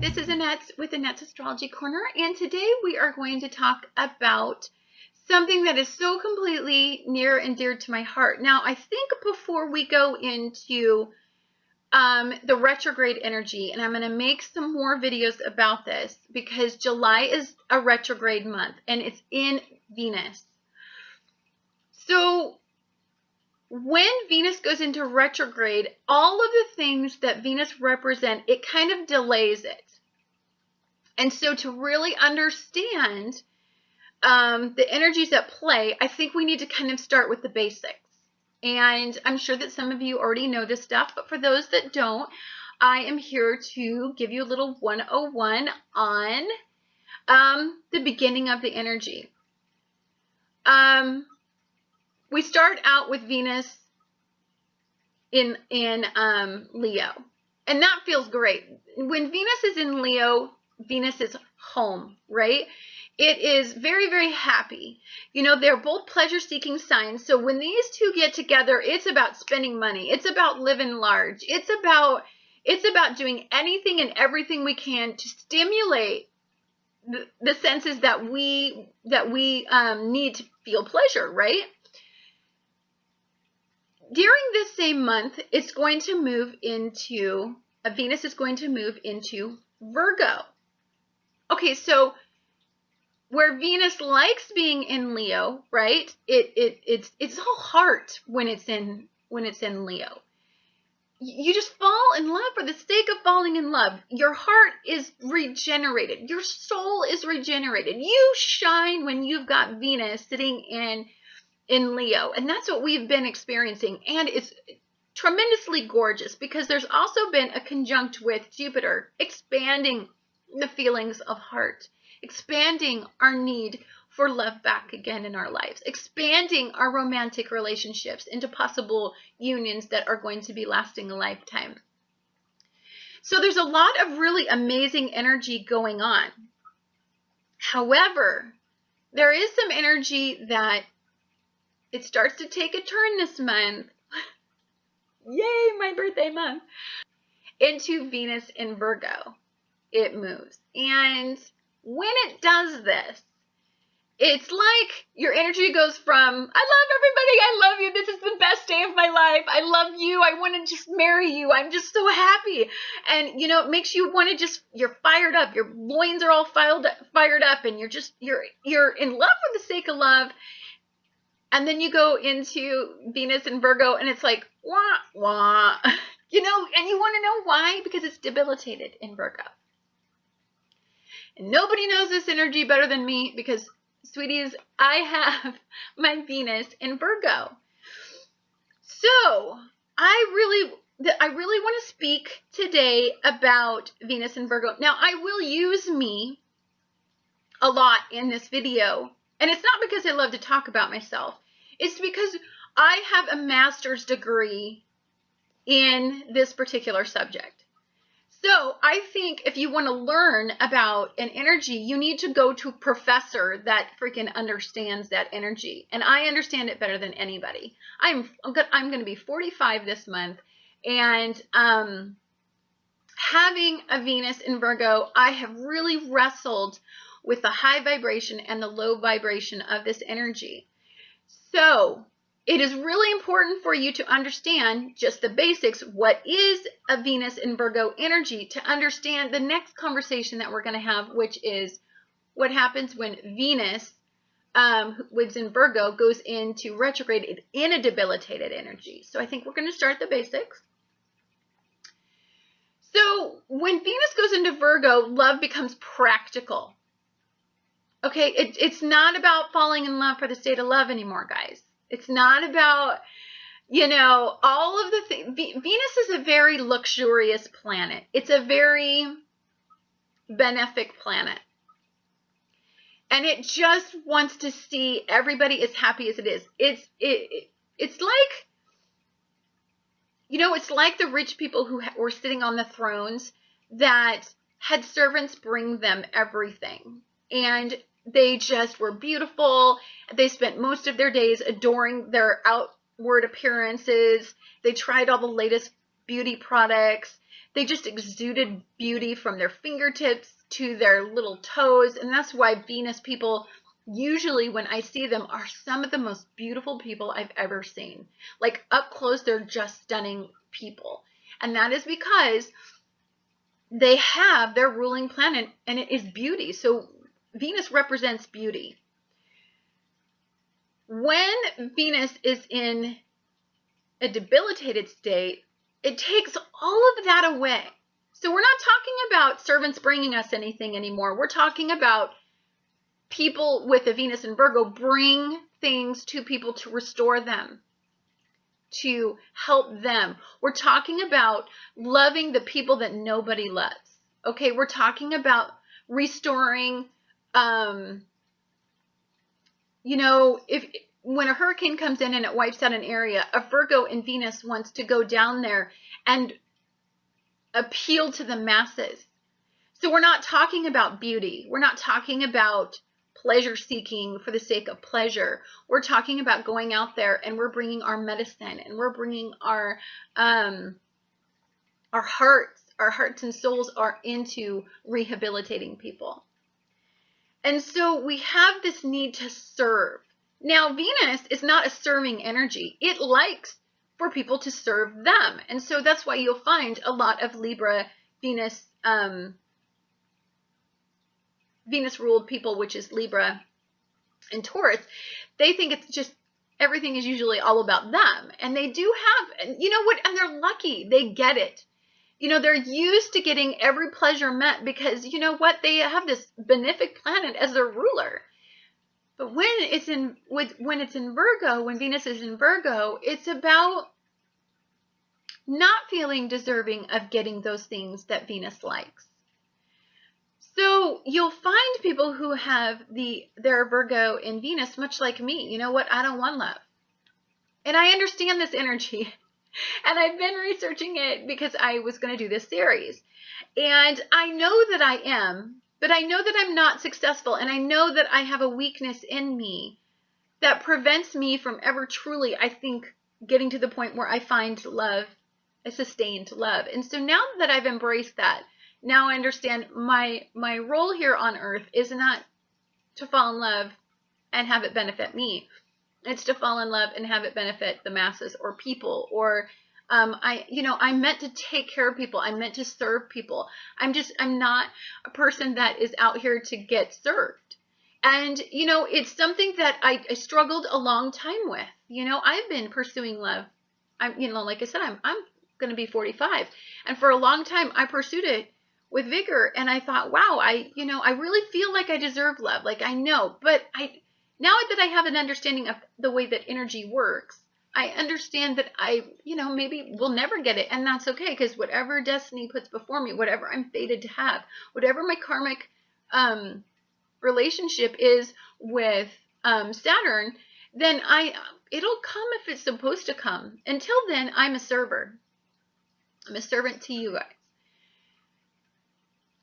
This is Annette with Annette's Astrology Corner, and today we are going to talk about something that is so completely near and dear to my heart. Now, I think before we go into the retrograde energy, and I'm going to make some more videos about this because July is a retrograde month and it's in Venus. So when Venus goes into retrograde, all of the things that Venus represents, it kind of delays it. And so to really understand the energies at play, I think we need to kind of start with the basics. And I'm sure that some of you already know this stuff, but for those that don't, I am here to give you a little 101 on the beginning of the energy. We start out with Venus in Leo, and that feels great. When Venus is in Leo, Venus is home, right? It is very, very happy. You know, they're both pleasure-seeking signs. So when these two get together, it's about spending money. It's about living large. It's about doing anything and everything we can to stimulate the senses that we need to feel pleasure, right? During this same month, it's going to move into Venus is going to move into Virgo. Okay, so where Venus likes being in Leo, right? It's all heart when it's in Leo. You just fall in love for the sake of falling in love. Your heart is regenerated. Your soul is regenerated. You shine when you've got Venus sitting in Leo, and that's what we've been experiencing, and it's tremendously gorgeous because there's also been a conjunct with Jupiter, expanding the feelings of heart, expanding our need for love back again in our lives, expanding our romantic relationships into possible unions that are going to be lasting a lifetime. So there's a lot of really amazing energy going on. However, there is some energy that it starts to take a turn this month. Yay, my birthday month. Into Venus in Virgo. It moves. And when it does this, it's like your energy goes from, I love everybody, I love you, this is the best day of my life, I love you, I want to just marry you, I'm just so happy. And, you know, it makes you want to just, you're fired up, your loins are all fired up, and you're in love for the sake of love. And then you go into Venus in Virgo, and it's like, wah, wah. You know, and you want to know why? Because it's debilitated in Virgo. And nobody knows this energy better than me because, sweeties, I have my Venus in Virgo. So I really want to speak today about Venus in Virgo. Now, I will use me a lot in this video. And it's not because I love to talk about myself. It's because I have a master's degree in this particular subject. So I think if you want to learn about an energy, you need to go to a professor that freaking understands that energy. And I understand it better than anybody. I'm going to be 45 this month. And having a Venus in Virgo, I have really wrestled with the high vibration and the low vibration of this energy. So it is really important for you to understand just the basics. What is a Venus in Virgo energy, to understand the next conversation that we're going to have, which is what happens when Venus, which is in Virgo, goes into retrograde in a debilitated energy. So I think we're going to start the basics. So when Venus goes into Virgo, love becomes practical. Okay, it's not about falling in love for the state of love anymore, guys. It's not about, you know, all of the things. Venus is a very luxurious planet. It's a very benefic planet. And it just wants to see everybody as happy as it is. It's like, you know, it's like the rich people who were sitting on the thrones that had servants bring them everything. And they just were beautiful. They spent most of their days adoring their outward appearances. They tried all the latest beauty products. They just exuded beauty from their fingertips to their little toes. And that's why Venus people, usually when I see them, are some of the most beautiful people I've ever seen. Like up close, they're just stunning people. And that is because they have their ruling planet, and it is beauty. So Venus represents beauty. When Venus is in a debilitated state, it takes all of that away. So we're not talking about servants bringing us anything anymore. We're talking about people with a Venus in Virgo bring things to people to restore them, to help them. We're talking about loving the people that nobody loves. Okay, we're talking about restoring, if when a hurricane comes in and it wipes out an area, a Virgo in Venus wants to go down there and appeal to the masses. So we're not talking about beauty. We're not talking about pleasure seeking for the sake of pleasure. We're talking about going out there and we're bringing our medicine, and we're bringing our hearts and souls are into rehabilitating people. And so we have this need to serve. Now, Venus is not a serving energy. It likes for people to serve them. And so that's why you'll find a lot of Libra, Venus ruled people, which is Libra and Taurus. They think it's just everything is usually all about them. And they do have, and they're lucky. They get it. They're used to getting every pleasure met because, they have this benefic planet as their ruler. But when it's in Virgo, when Venus is in Virgo, it's about not feeling deserving of getting those things that Venus likes. So you'll find people who have their Virgo in Venus, much like me. You know what? I don't want love. And I understand this energy. And I've been researching it because I was going to do this series. And I know that I am, but I know that I'm not successful. And I know that I have a weakness in me that prevents me from ever truly, I think, getting to the point where I find love, a sustained love. And so now that I've embraced that, now I understand my role here on earth is not to fall in love and have it benefit me. It's to fall in love and have it benefit the masses or people, or I'm meant to take care of people. I'm meant to serve people. I'm not a person that is out here to get served. And, it's something that I struggled a long time with. I've been pursuing love. Like I said, I'm going to be 45. And for a long time, I pursued it with vigor. And I thought, wow, I really feel like I deserve love. Like I know, but now that I have an understanding of the way that energy works, I understand that I maybe will never get it. And that's okay, because whatever destiny puts before me, whatever I'm fated to have, whatever my karmic relationship is with Saturn, then it'll come if it's supposed to come. Until then, I'm a server. I'm a servant to you guys.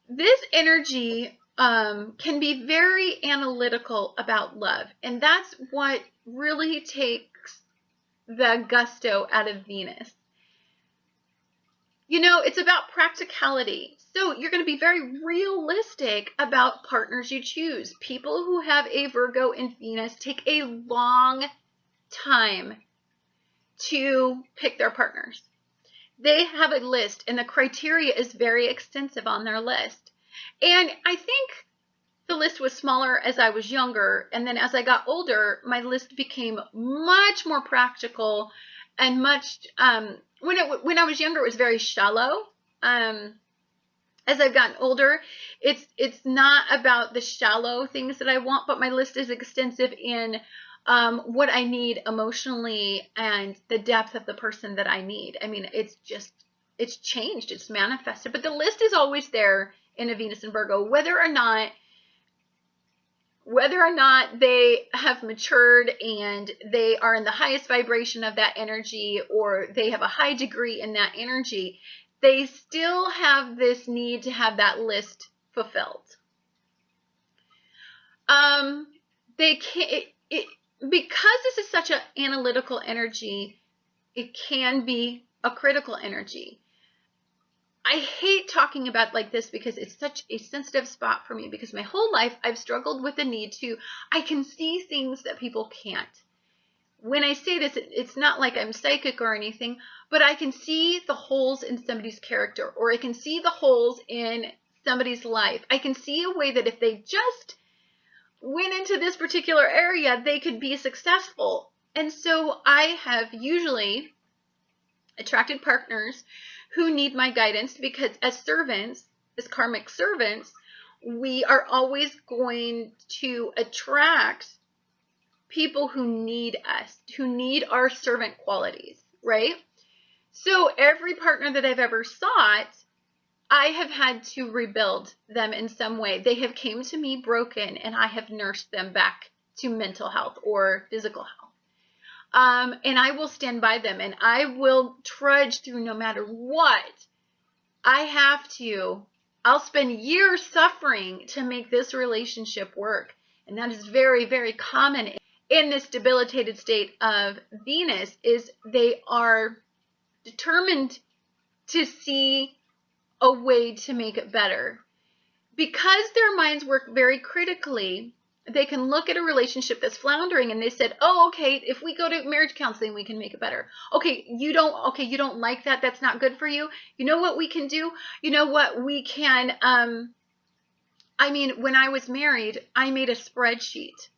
This energy can be very analytical about love. And that's what really takes the gusto out of Venus. It's about practicality. So you're going to be very realistic about partners you choose. People who have a Virgo in Venus take a long time to pick their partners. They have a list, and the criteria is very extensive on their list. And I think the list was smaller as I was younger, and then as I got older, my list became much more practical and much. When I was younger, it was very shallow. As I've gotten older, it's not about the shallow things that I want, but my list is extensive in what I need emotionally and the depth of the person that I need. I mean, it's changed, it's manifested, but the list is always there in a Venus and Virgo, whether or not they have matured and they are in the highest vibration of that energy, or they have a high degree in that energy, they still have this need to have that list fulfilled. They can't, because this is such an analytical energy, it can be a critical energy. I hate talking about like this because it's such a sensitive spot for me, because my whole life I've struggled with the need to, I can see things that people can't. When I say this, it's not like I'm psychic or anything, but I can see the holes in somebody's character, or I can see the holes in somebody's life. I can see a way that if they just went into this particular area, they could be successful. And so I have usually attracted partners who need my guidance, because as servants, as karmic servants, we are always going to attract people who need us, who need our servant qualities, right? So every partner that I've ever sought, I have had to rebuild them in some way. They have came to me broken, and I have nursed them back to mental health or physical health. And I will stand by them, and I will trudge through no matter what. I have to. I'll spend years suffering to make this relationship work. And that is very, very common in this debilitated state of Venus, is they are determined to see a way to make it better. Because their minds work very critically, they can look at a relationship that's floundering and they said, oh, okay, if we go to marriage counseling, we can make it better. Okay, you don't like that. That's not good for you. You know what we can do? You know what we can, when I was married, I made a spreadsheet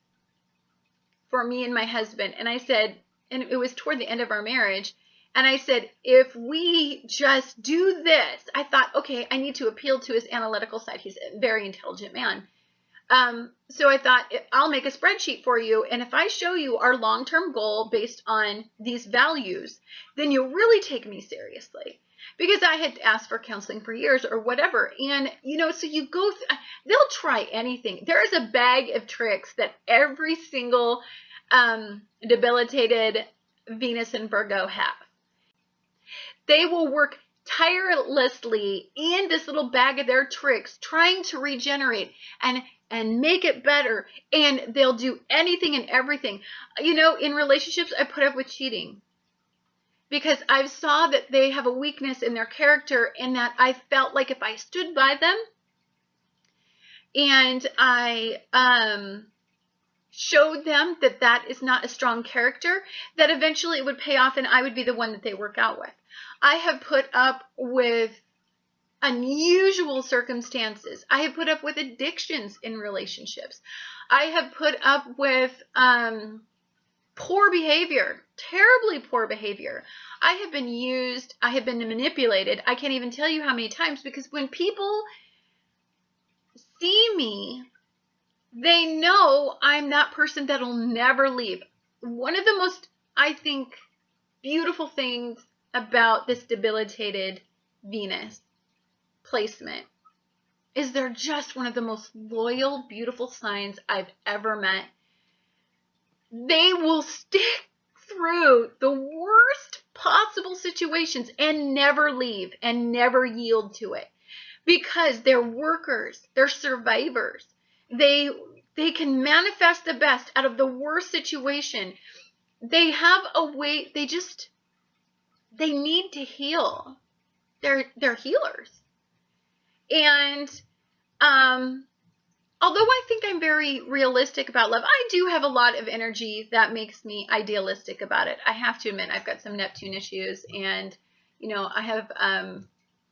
for me and my husband. And I said, and it was toward the end of our marriage, and I said, if we just do this, I thought, okay, I need to appeal to his analytical side. He's a very intelligent man. So I thought, I'll make a spreadsheet for you, and if I show you our long-term goal based on these values, then you'll really take me seriously. Because I had asked for counseling for years or whatever. And, so you go, they'll try anything. There is a bag of tricks that every single debilitated Venus and Virgo have. They will work tirelessly in this little bag of their tricks, trying to regenerate and make it better. And they'll do anything and everything. In relationships, I put up with cheating, because I saw that they have a weakness in their character, and that I felt like if I stood by them and I showed them that that is not a strong character, that eventually it would pay off and I would be the one that they work out with. I have put up with unusual circumstances. I have put up with addictions in relationships. I have put up with poor behavior, terribly poor behavior. I have been used, I have been manipulated. I can't even tell you how many times, because when people see me, they know I'm that person that'll never leave. One of the most, I think, beautiful things about this debilitated Venus placement is they're just one of the most loyal, beautiful signs I've ever met. They will stick through the worst possible situations and never leave and never yield to it, because they're workers, they're survivors. They can manifest the best out of the worst situation. They have a way, they need to heal. They're healers. And although I think I'm very realistic about love, I do have a lot of energy that makes me idealistic about it. I have to admit, I've got some Neptune issues, and, I have, I'm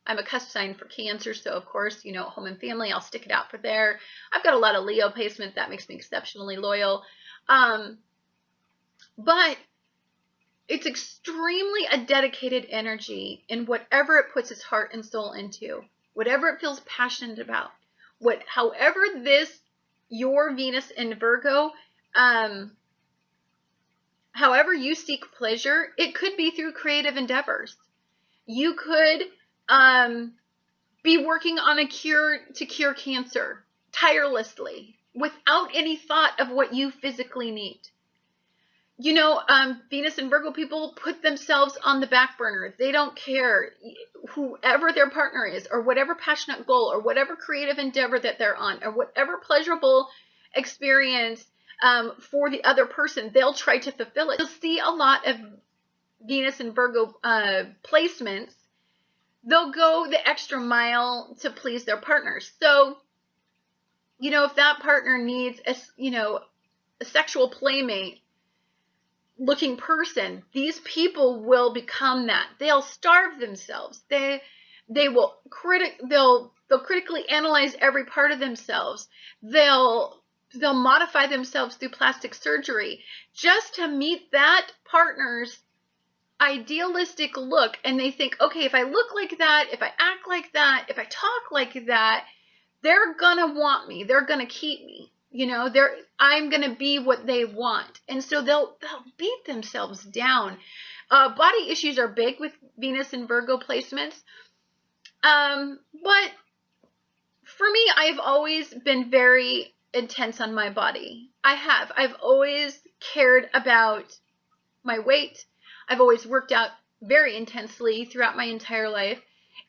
a cusp sign for Cancer, so of course, home and family, I'll stick it out for there. I've got a lot of Leo placement that makes me exceptionally loyal. But it's extremely a dedicated energy in whatever it puts its heart and soul into, whatever it feels passionate about. However your Venus in Virgo, however you seek pleasure, it could be through creative endeavors. You could be working on a cure to cure cancer tirelessly without any thought of what you physically need. Venus and Virgo people put themselves on the back burner. They don't care whoever their partner is, or whatever passionate goal, or whatever creative endeavor that they're on, or whatever pleasurable experience for the other person, they'll try to fulfill it. You'll see a lot of Venus and Virgo placements they'll go the extra mile to please their partners. So, if that partner needs a sexual playmate looking person, these people will become that. They'll starve themselves. They will they'll critically analyze every part of themselves. They'll modify themselves through plastic surgery just to meet that partner's idealistic look. And they think, okay, if I look like that, if I act like that, if I talk like that, they're gonna want me. They're gonna keep me. I'm gonna be what they want. And so they'll beat themselves down. Body issues are big with Venus and Virgo placements. But for me, I've always been very intense on my body. I've always cared about my weight. I've always worked out very intensely throughout my entire life.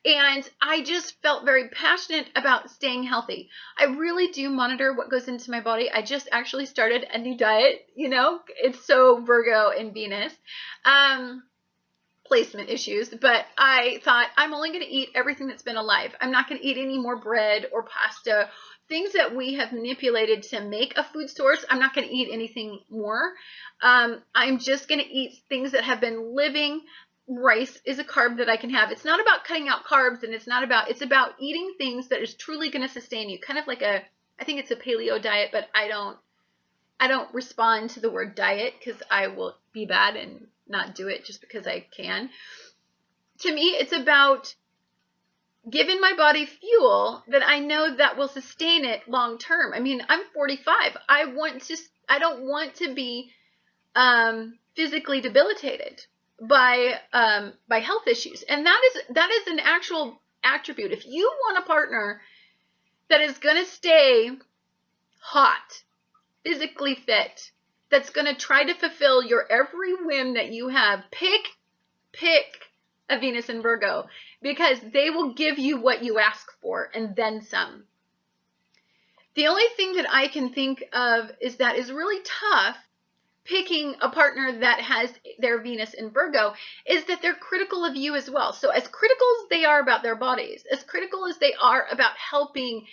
And I just felt very passionate about staying healthy. I really do monitor what goes into my body. I just actually started a new diet, it's so Virgo and Venus. Placement issues, but I thought I'm only going to eat everything that's been alive. I'm not going to eat any more bread or pasta, things that we have manipulated to make a food source. I'm not going to eat anything more. I'm just going to eat things that have been living. Rice is a carb that I can have. It's not about cutting out carbs, and it's about eating things that is truly going to sustain you. Kind of like I think it's a paleo diet, but I don't respond to the word diet because I will be bad and not do it just because I can. To me, it's about giving my body fuel that I know that will sustain it long term. I mean, I'm 45. I don't want to be physically debilitated by health issues. And that is an actual attribute. If you want a partner that is going to stay hot, physically fit, that's going to try to fulfill your every whim that you have, pick a Venus and Virgo, because they will give you what you ask for and then some. The only thing that I can think of is really tough picking a partner that has their Venus in Virgo is that they're critical of you as well. So as critical as they are about their bodies, as critical as they are about helping,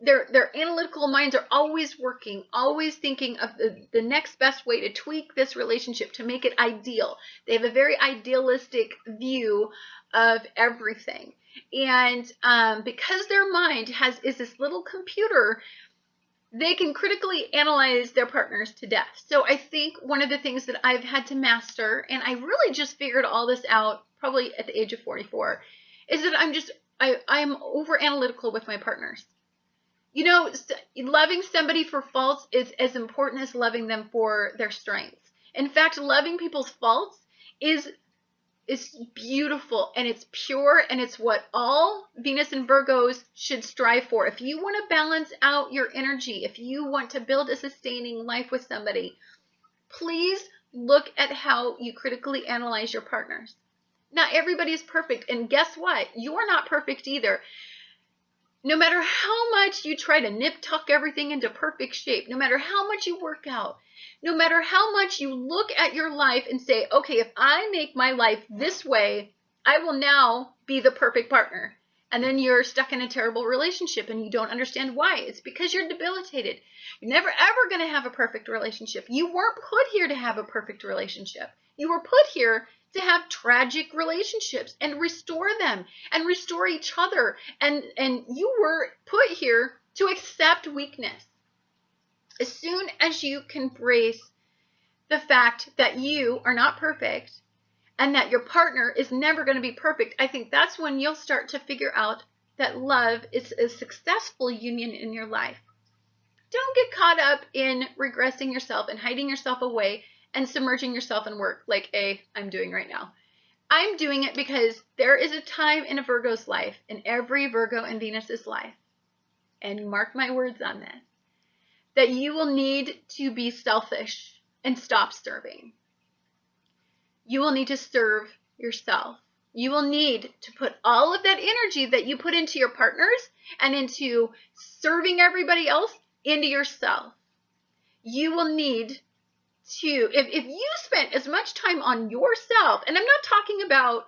their analytical minds are always working, always thinking of the next best way to tweak this relationship to make it ideal. They have a very idealistic view of everything. And because their mind is this little computer, they can critically analyze their partners to death. So I think one of the things that I've had to master, and I really just figured all this out probably at the age of 44, is that I'm over analytical with my partners. Loving somebody for faults is as important as loving them for their strengths. In fact, loving people's faults is beautiful, and it's pure, and it's what all Venus and Virgos should strive for. If you want to balance out your energy, if you want to build a sustaining life with somebody, please look at how you critically analyze your partners. Not everybody is perfect, and guess what? You are not perfect either. No matter how much you try to nip-tuck everything into perfect shape, no matter how much you work out, no matter how much you look at your life and say, okay, if I make my life this way, I will now be the perfect partner. And then you're stuck in a terrible relationship and you don't understand why. It's because you're debilitated. You're never, ever going to have a perfect relationship. You weren't put here to have a perfect relationship. You were put here to have tragic relationships and restore them and restore each other. And you were put here to accept weakness. As soon as you can embrace the fact that you are not perfect and that your partner is never going to be perfect, I think that's when you'll start to figure out that love is a successful union in your life. Don't get caught up in regressing yourself and hiding yourself away and submerging yourself in work like I'm doing right now. I'm doing it because there is a time in a Virgo's life, in every Virgo and Venus's life, and mark my words on this, that you will need to be selfish and stop serving. You will need to serve yourself. You will need to put all of that energy that you put into your partners and into serving everybody else into yourself. You will need to, if you spent as much time on yourself, and I'm not talking about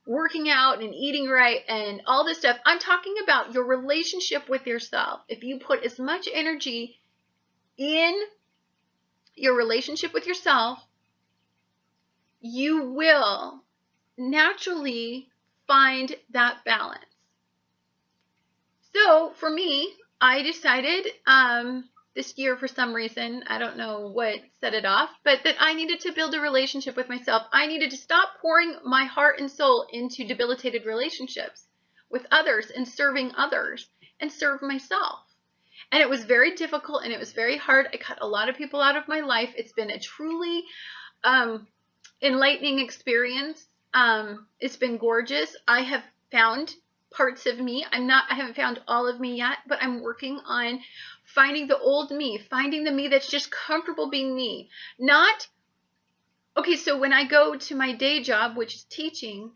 working out and eating right and all this stuff. I'm talking about your relationship with yourself. If you put as much energy in your relationship with yourself, you will naturally find that balance. So for me, I decided this year, for some reason, I don't know what set it off, but that I needed to build a relationship with myself. I needed to stop pouring my heart and soul into debilitated relationships with others and serving others and serve myself. And it was very difficult and it was very hard. I cut a lot of people out of my life. It's been a truly enlightening experience. It's been gorgeous. I have found parts of me. I haven't found all of me yet, but I'm working on finding the old me, finding the me that's just comfortable being me. Okay, so when I go to my day job, which is teaching,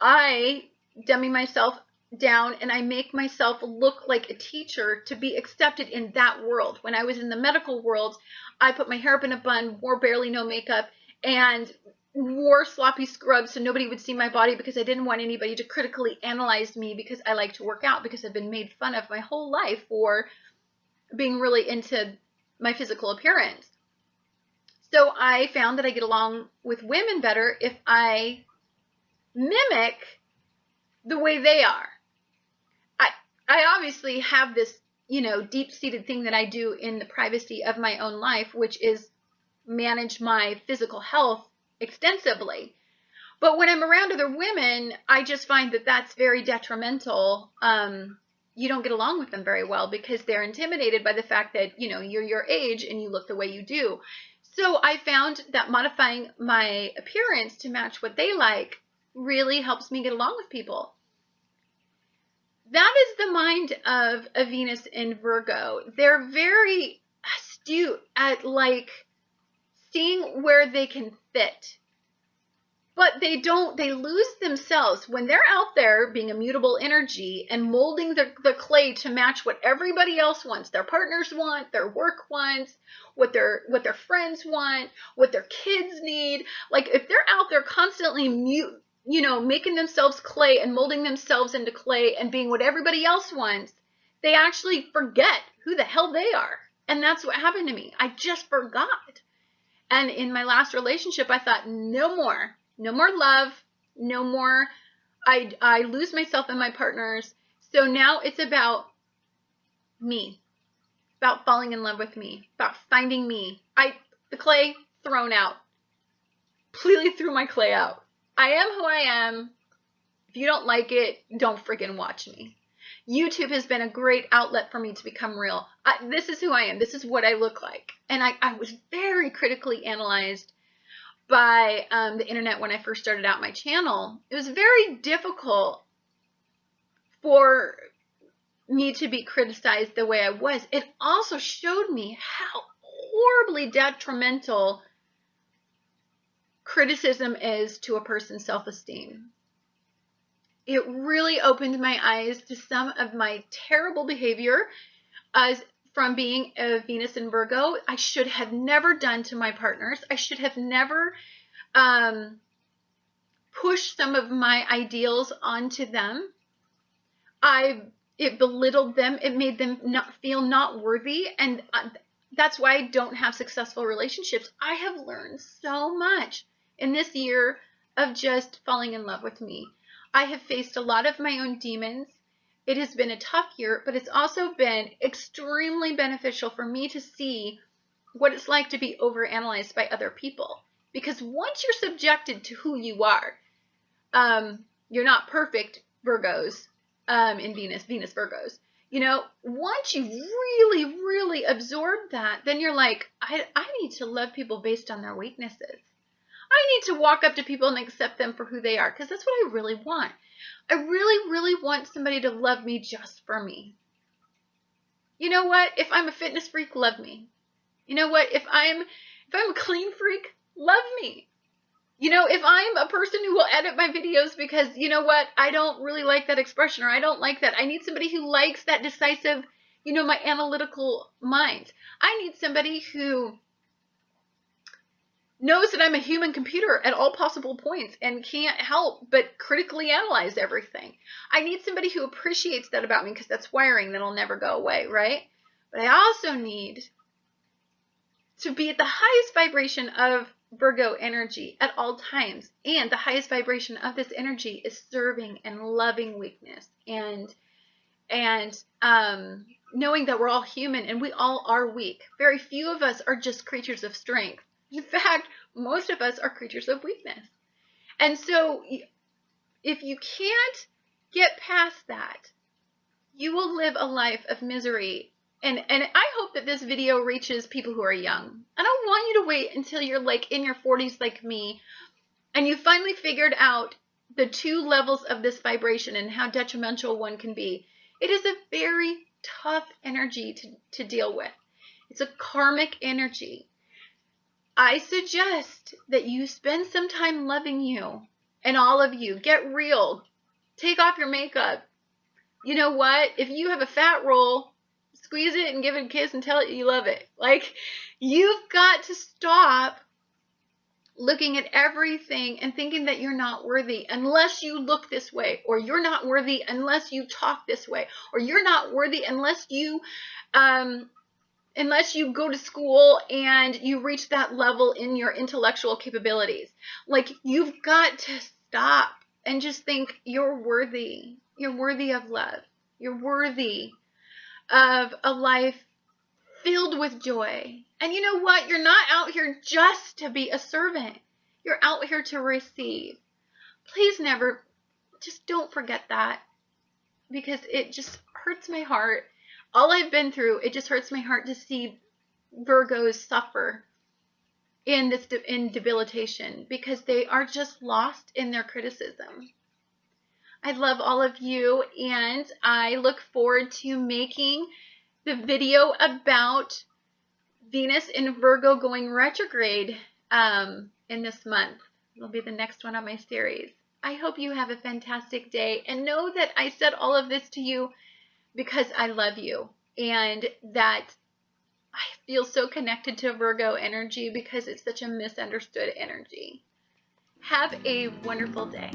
I dummy myself down and I make myself look like a teacher to be accepted in that world. When I was in the medical world, I put my hair up in a bun, wore barely no makeup, and wore sloppy scrubs so nobody would see my body because I didn't want anybody to critically analyze me because I like to work out, because I've been made fun of my whole life for being really into my physical appearance. So I found that I get along with women better if I mimic the way they are. I obviously have this, deep-seated thing that I do in the privacy of my own life, which is manage my physical health extensively. But when I'm around other women, I just find that that's very detrimental. You don't get along with them very well because they're intimidated by the fact that, you're your age and you look the way you do. So I found that modifying my appearance to match what they like really helps me get along with people. That is the mind of a Venus in Virgo. They're very astute at seeing where they can fit. But they lose themselves when they're out there being a mutable energy and molding the clay to match what everybody else wants. Their partners want, their work wants, what their friends want, what their kids need. Like if they're out there constantly making themselves clay and molding themselves into clay and being what everybody else wants, they actually forget who the hell they are. And that's what happened to me. I just forgot. And in my last relationship, I thought, no more love, no more. I lose myself in my partners. So now it's about me, about falling in love with me, about finding me. The clay thrown out, completely threw my clay out. I am who I am. If you don't like it, don't freaking watch me. YouTube has been a great outlet for me to become real. This is who I am. This is what I look like. And I was very critically analyzed by the internet when I first started out my channel. It was very difficult for me to be criticized the way I was. It also showed me how horribly detrimental criticism is to a person's self-esteem. It really opened my eyes to some of my terrible behavior from being a Venus in Virgo. I should have never done to my partners. I should have never pushed some of my ideals onto them. It belittled them. It made them feel not worthy. And that's why I don't have successful relationships. I have learned so much in this year of just falling in love with me. I have faced a lot of my own demons. It has been a tough year, but it's also been extremely beneficial for me to see what it's like to be overanalyzed by other people. Because once you're subjected to who you are, you're not perfect Virgos in Venus Virgos. Once you really, really absorb that, then you're like, I need to love people based on their weaknesses. I need to walk up to people and accept them for who they are, because that's what I really want. I really, really want somebody to love me just for me. You know what? If I'm a fitness freak, love me. You know what? If I'm a clean freak, love me. If I'm a person who will edit my videos because, you know what, I don't really like that expression, or I don't like that. I need somebody who likes that decisive, my analytical mind. I need somebody who knows that I'm a human computer at all possible points and can't help but critically analyze everything. I need somebody who appreciates that about me, because that's wiring that'll never go away, right? But I also need to be at the highest vibration of Virgo energy at all times. And the highest vibration of this energy is serving and loving weakness, and knowing that we're all human and we all are weak. Very few of us are just creatures of strength. In fact, most of us are creatures of weakness. And so if you can't get past that, you will live a life of misery. And I hope that this video reaches people who are young. I don't want you to wait until you're like in your 40s like me, and you finally figured out the 2 levels of this vibration and how detrimental one can be. It is a very tough energy to deal with. It's a karmic energy. I suggest that you spend some time loving you, and all of you. Get real. Take off your makeup. You know what? If you have a fat roll, squeeze it and give it a kiss and tell it you love it. Like, you've got to stop looking at everything and thinking that you're not worthy unless you look this way, or you're not worthy unless you talk this way, or you're not worthy unless you go to school and you reach that level in your intellectual capabilities. Like, you've got to stop and just think you're worthy. You're worthy of love. You're worthy of a life filled with joy. And you know what? You're not out here just to be a servant. You're out here to receive. Please never, just don't forget that, because it just hurts my heart. All I've been through, it just hurts my heart to see Virgos suffer in debilitation, because they are just lost in their criticism. I love all of you, and I look forward to making the video about Venus in Virgo going retrograde in this month. It'll be the next one on my series. I hope you have a fantastic day, and know that I said all of this to you because I love you, and that I feel so connected to Virgo energy because it's such a misunderstood energy. Have a wonderful day.